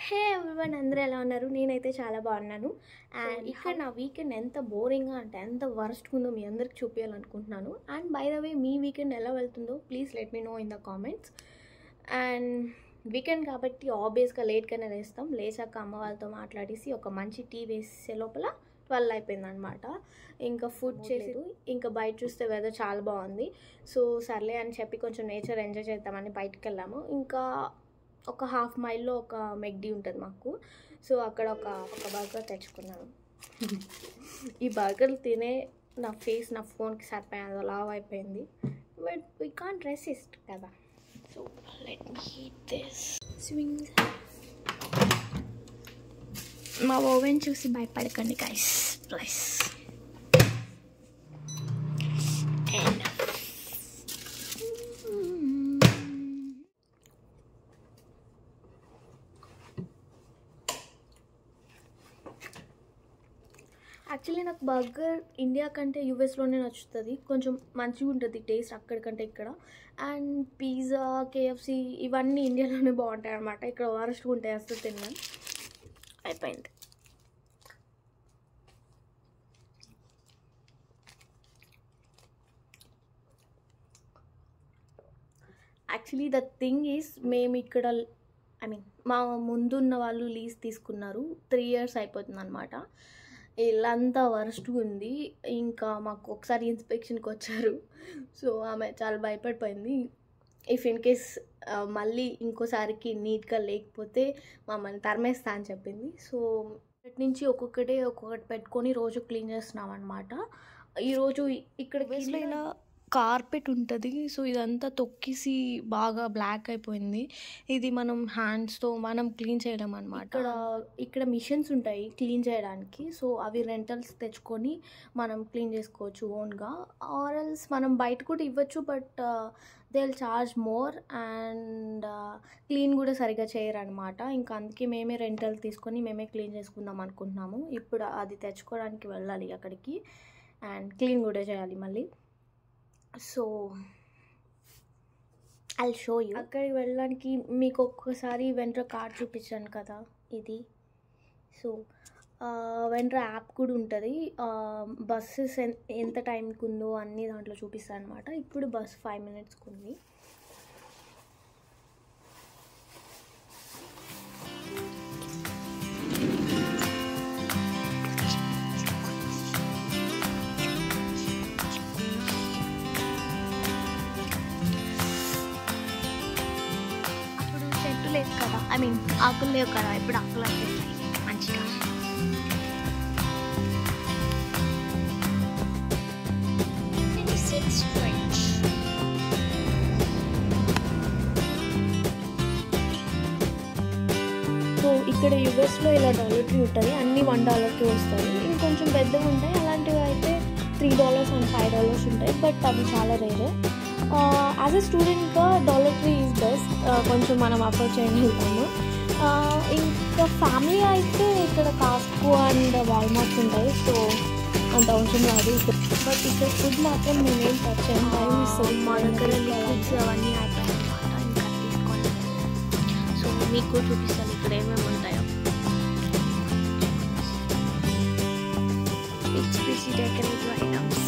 హే everyone, అందరూ ఎలా ఉన్నారు? నేనైతే చాలా బాగున్నాను. అండ్ ఇక్కడ నా వీకెండ్ ఎంత బోరింగ్గా అంటే ఎంత వర్స్ట్గా ఉందో మీ అందరికి చూపించాలనుకుంటున్నాను. అండ్ బై ద వే, మీ వీకెండ్ ఎలా వెళ్తుందో please let me know in the comments. And weekend కాబట్టి ఆబ్వియస్గా లేట్గానే లేస్తాం. లేచాక అమ్మ వాళ్ళతో మాట్లాడేసి ఒక మంచి టీ వేసే లోపల 12 అయిపోయింది అనమాట. ఇంకా ఫుడ్ చేసి ఇంకా బయట చూస్తే వెదర్ చాలా బాగుంది. సో సర్లే అని చెప్పి కొంచెం నేచర్ ఎంజాయ్ చేద్దామని బయటకు వెళ్ళాము. ఇంకా ఒక హాఫ్ మైల్లో ఒక మెక్డీ ఉంటుంది మాకు. సో అక్కడ ఒక బర్గర్ తెచ్చుకున్నాను. ఈ బర్గర్ తినే నా ఫేస్ నా ఫోన్కి సరిపోయింది, లావ్ అయిపోయింది. బట్ వీ కాంట్ రెసిస్ట్ కదా. So let me eat this swing. మా ఓవెన్ చూసి భయపడకండి గైస్ ప్లీజ్. అండ్ యాక్చువల్లీ నాకు బర్గర్ ఇండియా కంటే యూఎస్లోనే నచ్చుతుంది. కొంచెం మంచిగా ఉంటుంది టేస్ట్ అక్కడికంటే ఇక్కడ. అండ్ పిజ్జా, కేఎఫ్సి ఇవన్నీ ఇండియాలోనే బాగుంటాయి అన్నమాట. ఇక్కడ వరస్ట్గా ఉంటాయి, అసలు తిన్నాను. అయిపోయింది. యాక్చువల్లీ ద థింగ్ ఈజ్, మేము ఇక్కడ మా ముందున్న వాళ్ళు లీజ్ తీసుకున్నారు. 3 years అయిపోతుంది అనమాట. ఇల్లంతా వరస్ట్గా ఉంది. ఇంకా మాకు ఒకసారి ఇన్స్పెక్షన్కి వచ్చారు. సో ఆమె చాలా భయపడిపోయింది. ఇఫ్ ఇన్ కేస్ మళ్ళీ ఇంకోసారికి నీట్గా లేకపోతే మమ్మల్ని తరిమేస్తా అని చెప్పింది. సో ఇక్కడి నుంచి ఒక్కొక్కటి పెట్టుకొని రోజు క్లీన్ చేస్తున్నాం అనమాట. ఈరోజు ఇక్కడ వేస్లో ఇలా కార్పెట్ ఉంటుంది. సో ఇదంతా తొక్కిసి బాగా బ్లాక్ అయిపోయింది. ఇది మనం హ్యాండ్స్తో మనం క్లీన్ చేయడం అనమాట. ఇక్కడ మిషన్స్ ఉంటాయి క్లీన్ చేయడానికి. సో అవి రెంటల్స్ తెచ్చుకొని మనం క్లీన్ చేసుకోవచ్చు ఓన్గా. ఆర్ఎల్స్ మనం బయట కూడా ఇవ్వచ్చు, but they will charge more. And clean కూడా సరిగా చేయరు అనమాట. ఇంకా అందుకే మేమే రెంటల్ తీసుకొని మేమే క్లీన్ చేసుకుందాం అనుకుంటున్నాము. ఇప్పుడు అది తెచ్చుకోవడానికి వెళ్ళాలి అక్కడికి. అండ్ క్లీన్ కూడా చేయాలి మళ్ళీ. So I'll show you. అక్కడికి వెళ్ళడానికి మీకు ఒక్కసారి వెంట్రా కార్డ్ చూపించాను కదా, ఇది. సో వెంట్రా యాప్ కూడా ఉంటుంది. బస్సెస్ ఎంత టైంకి ఉందో అన్నీ దాంట్లో చూపిస్తాను అనమాట. ఇప్పుడు బస్ 5 minutesకి ఉంది. లేదు కదా, ఆకులు లేవు కదా, ఇప్పుడు ఆకులు వచ్చేస్తాయి మంచిగా. సో ఇక్కడ యూఎస్లో ఇలా $1 ఉంటుంది. అన్నీ $1కి వస్తాయి. ఇంకొంచెం పెద్దగా ఉంటాయి. అలాంటివి అయితే $3 and $5 ఉంటాయి. బట్ అవి చాలా రేరే. యాజ్ ఎ స్టూడెంట్గా $3 ఈజ్ బెస్ట్. కొంచెం మనం అఫోర్డ్ చేయగలుగుతాము. ఇంకా ఫ్యామిలీ అయితే ఇక్కడ కాస్కో అండ్ వాల్మార్ట్స్ ఉంటాయి. సో అంత అవసరం రాదు. బట్ ఇక్కడ ఫుడ్ మాత్రం మేమేం టచ్ చేయాలి. మా దగ్గర లిక్విడ్స్ అవన్నీ అయిపోయాయి అనమాట. ఇంకా తీసుకోవాలి. సో మీకు చూపిస్తాను ఇక్కడ ఏమేమి ఉంటాయో. HPC డెకరేటివ్ ఐటమ్స్,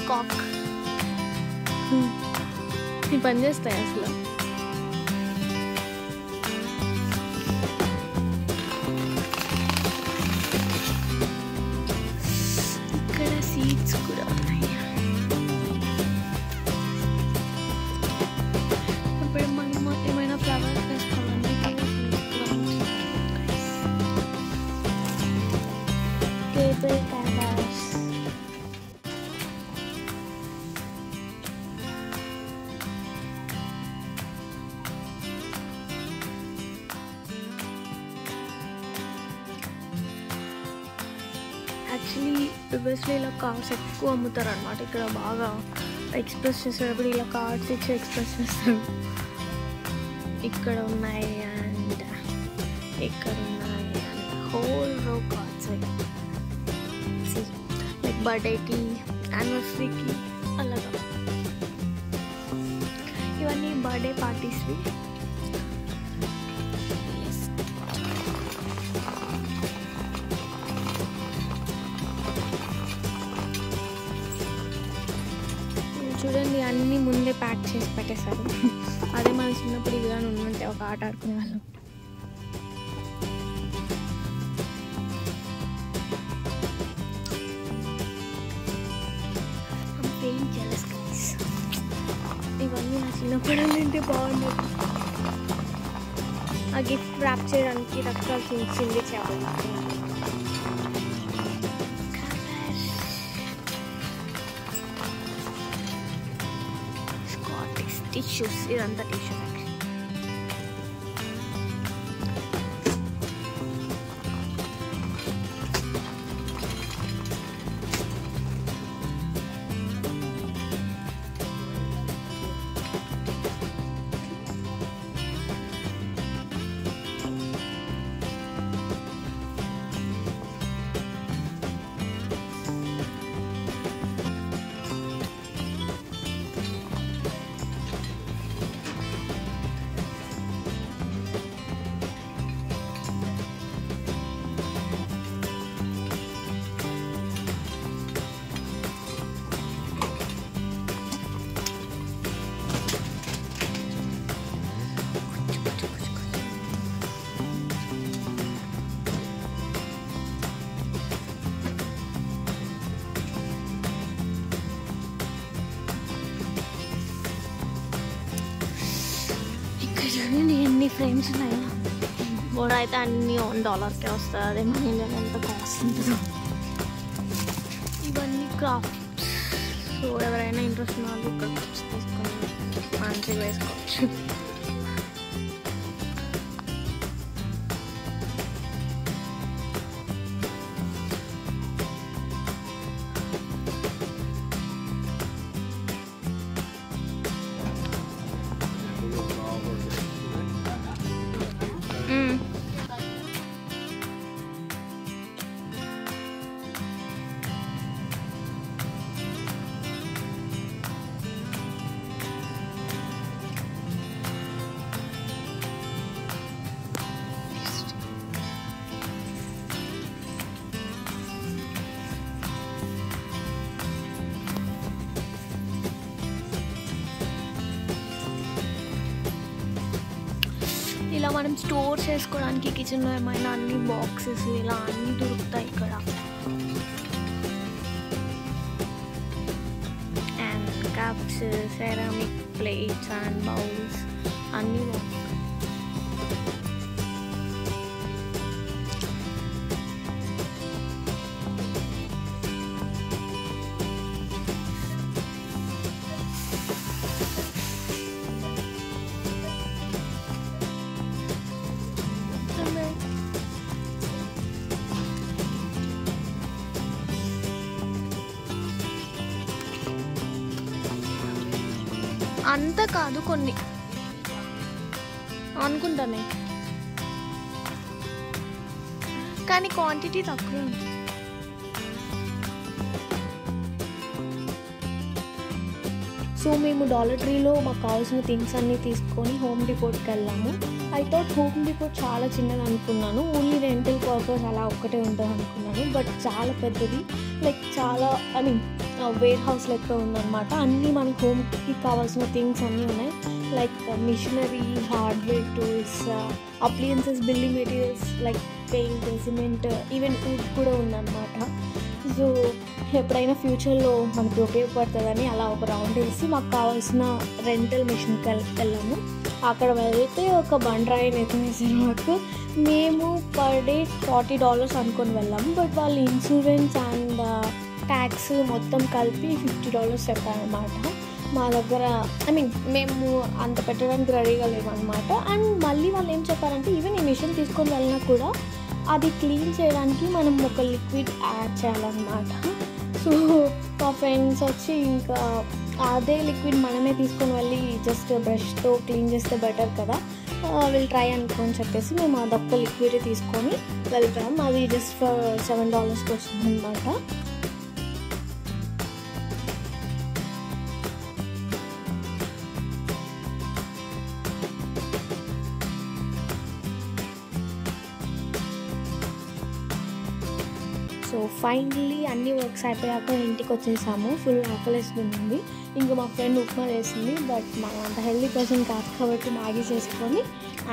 కాక్ ఇవి పనిచేస్తాయి అసలు. ఇక్కడ సీడ్స్ కూడా ఉన్నాయి. ఇప్పుడు మనం ఏమైనా ఫ్లవర్స్ వేసుకోవాలంటే టేబుల్ క్యాన్వాస్. యాక్చువల్లీ యూఎస్లో ఇలా కార్డ్స్ ఎక్కువ అమ్ముతారు అనమాట. ఇక్కడ బాగా ఎక్స్ప్రెస్ చేసేటప్పుడు ఇలా కార్డ్స్ ఇచ్చి ఎక్స్ప్రెస్ చేస్తారు. ఇక్కడ ఉన్నాయి అండ్ ఇక్కడ ఉన్నాయి అండ్ హోల్ రో కార్డ్స్ లైక్ బర్త్డేకి, యానివర్సరీకి అలాగా. ఇవన్నీ బర్త్డే పార్టీస్వి. చూడండి అన్నీ ముందే ప్యాక్ చేసి పెట్టేశారు. అదే మన చిన్నప్పుడు ఇవి కానీ ఉంటే ఒక ఆట ఆడుకునే వాళ్ళం. ఇవన్నీ నా చిన్నప్పుడు అంటే బాగుండదు. ఆ గిఫ్ట్ ర్యాప్ చేయడానికి రకాలు ఇచ్చింది చాలా. స్కాటిష్ టిష్యూస్, ఇదంతా టిష్యూస్. చూడండి ఎన్ని ఫ్రేమ్స్ ఉన్నాయో. బోర్డు అయితే అన్నీ $1కే వస్తుంది. అదే మన ఇండియాలో ఎంత కాస్ట్ ఉంటుందో. ఇవన్నీ క్రాఫ్ట్స్. సో ఎవరైనా ఇంట్రెస్ట్ ఉన్న వాళ్ళు ఇక్కడ తీసుకొని మంచిగా వేసుకోవచ్చు. ఇలా మనం స్టోర్ చేసుకోవడానికి కిచెన్లో ఏమైనా అన్ని బాక్సెస్ ఇలా అన్నీ దొరుకుతాయి ఇక్కడ. And cups, ceramic plates and bowls అన్నీ బాగుంటాయి. అంత కాదు, కొన్ని అనుకుంటానే, కానీ క్వాంటిటీ తక్కువ ఉంది. సో మేము డాలర్ ట్రీలో మాకు కావాల్సిన థింగ్స్ అన్నీ తీసుకొని హోమ్ డిపోట్కి వెళ్ళాము. ఐ థాట్ హోమ్ డిపోట్ చాలా చిన్నది అనుకున్నాను, ఓన్లీ రెంటల్ పర్పస్ అలా ఒక్కటే ఉంటుంది అనుకున్నాను. బట్ చాలా పెద్దది, లైక్ చాలా ఐ మీన్ వేర్ హౌస్ లెక్క ఉందన్నమాట. అన్నీ మనకి హోమ్కి కావాల్సిన థింగ్స్ అన్నీ ఉన్నాయి, like machinery, hardware tools, appliances, building materials like paint, cement, even wood కూడా ఉందన్నమాట. సో ఎప్పుడైనా ఫ్యూచర్లో మనకి ఉపయోగపడుతుందని అలా ఒక రౌండ్ వేసి మాకు కావాల్సిన రెంటల్ మిషన్కి వెళ్ళాము. అక్కడ వెళ్తే ఒక బండరాయిని ఎత్తునేసారు మాకు. మేము పర్ డే $40 అనుకొని వెళ్ళాము. బట్ వాళ్ళు ఇన్సూరెన్స్ అండ్ ట్యాక్స్ మొత్తం కలిపి $50 చెప్పారనమాట. మా దగ్గర ఐ మీన్ మేము అంత పెట్టడానికి రెడీగా లేవన్నమాట. అండ్ మళ్ళీ వాళ్ళు ఏం చెప్పారంటే ఈవెన్ ఈ మిషన్ తీసుకొని వెళ్ళినా కూడా అది క్లీన్ చేయడానికి మనం ఒక లిక్విడ్ యాడ్ చేయాలన్నమాట. సో మా ఫ్రెండ్స్ వచ్చి ఇంకా అదే లిక్విడ్ మనమే తీసుకొని వెళ్ళి జస్ట్ బ్రష్తో క్లీన్ చేస్తే బెటర్ కదా, విల్ ట్రై అనుకోని చెప్పేసి మేము అదొక్క లిక్విడ్ తీసుకొని వెళ్తాం. అది జస్ట్ ఫర్ $7కి వచ్చిందనమాట. సో ఫైనల్లీ అన్ని వర్క్స్ అయిపోయాక ఇంటికి వచ్చేసాము. ఫుల్ ఆకలేస్తుంది. ఇంకా మా ఫ్రెండ్ ఉప్మా చేసింది, బట్ మనం అంత హెల్దీ పర్సన్ కాదు కాబట్టి మ్యాగీ చేసుకొని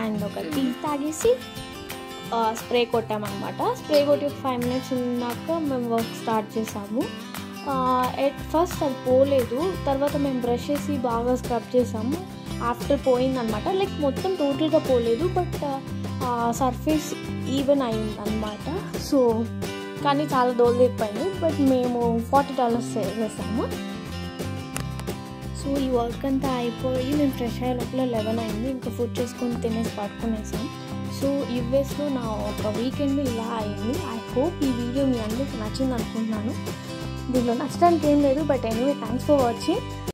అండ్ ఒక టీ తాగేసి స్ప్రే కొట్టామన్నమాట. స్ప్రే కొట్టి 5 minutes ఉన్నాక మేము వర్క్ స్టార్ట్ చేసాము. ఎట్ ఫస్ట్ అది పోలేదు, తర్వాత మేము బ్రష్ చేసి బాగా స్క్రబ్ చేసాము. ఆఫ్టర్ పోయిందనమాట, లైక్ మొత్తం టోటల్గా పోలేదు, బట్ సర్ఫేస్ ఈవెన్ అయిందనమాట. సో కానీ చాలా దోలు తిప్పింది, బట్ మేము $40 సేవ్ చేసాము. సో ఈ వర్క్ అంతా అయిపోయి మేము ఫ్రెష్ అయ్యే లోపల 11 అయింది. ఇంకా ఫుడ్ చేసుకొని తినేసి పడుకునేసాం. సో యూఎస్లో నా ఒక వీకెండ్ ఇలా అయింది. ఐ హోప్ ఈ వీడియో మీ అందరికీ నచ్చింది అనుకుంటున్నాను. దీనిలో నచ్చడానికి ఏం లేదు, but anyway thanks for watching.